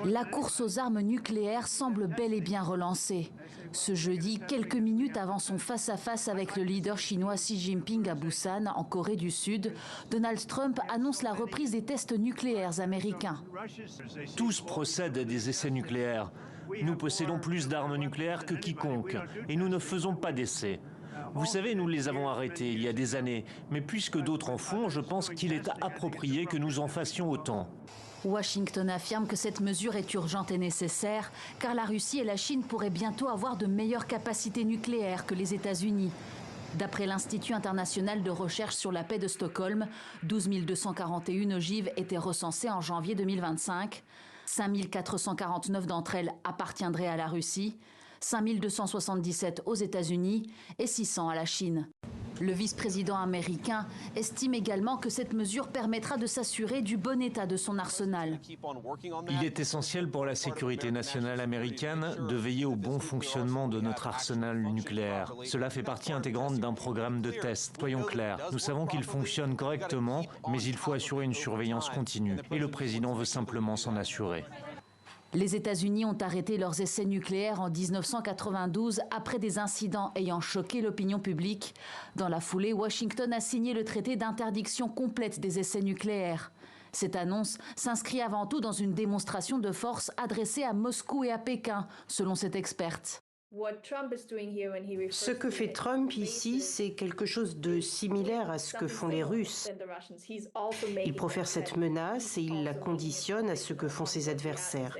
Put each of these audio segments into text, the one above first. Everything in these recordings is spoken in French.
La course aux armes nucléaires semble bel et bien relancée. Ce jeudi, quelques minutes avant son face-à-face avec le leader chinois Xi Jinping à Busan, en Corée du Sud, Donald Trump annonce la reprise des tests nucléaires américains. Tous procèdent à des essais nucléaires. Nous possédons plus d'armes nucléaires que quiconque et nous ne faisons pas d'essais. Vous savez, nous les avons arrêtés il y a des années, mais puisque d'autres en font, je pense qu'il est approprié que nous en fassions autant. Washington affirme que cette mesure est urgente et nécessaire, car la Russie et la Chine pourraient bientôt avoir de meilleures capacités nucléaires que les États-Unis. D'après l'Institut international de recherche sur la paix de Stockholm, 12 241 ogives étaient recensées en janvier 2025. 5 449 d'entre elles appartiendraient à la Russie, 5 277 aux États-Unis et 600 à la Chine. Le vice-président américain estime également que cette mesure permettra de s'assurer du bon état de son arsenal. Il est essentiel pour la sécurité nationale américaine de veiller au bon fonctionnement de notre arsenal nucléaire. Cela fait partie intégrante d'un programme de test. Soyons clairs, nous savons qu'il fonctionne correctement, mais il faut assurer une surveillance continue. Et le président veut simplement s'en assurer. Les États-Unis ont arrêté leurs essais nucléaires en 1992 après des incidents ayant choqué l'opinion publique. Dans la foulée, Washington a signé le traité d'interdiction complète des essais nucléaires. Cette annonce s'inscrit avant tout dans une démonstration de force adressée à Moscou et à Pékin, selon cette experte. Ce que fait Trump ici, c'est quelque chose de similaire à ce que font les Russes. Il profère cette menace et il la conditionne à ce que font ses adversaires.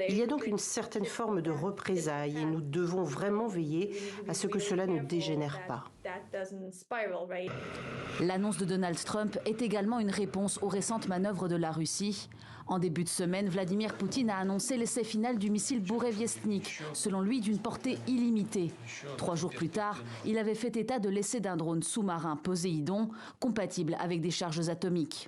Il y a donc une certaine forme de représailles et nous devons vraiment veiller à ce que cela ne dégénère pas. L'annonce de Donald Trump est également une réponse aux récentes manœuvres de la Russie. En début de semaine, Vladimir Poutine a annoncé l'essai final du missile Bourevestnik, selon lui d'une portée illimitée. 3 jours plus tard, il avait fait état de l'essai d'un drone sous-marin Poséidon, compatible avec des charges atomiques.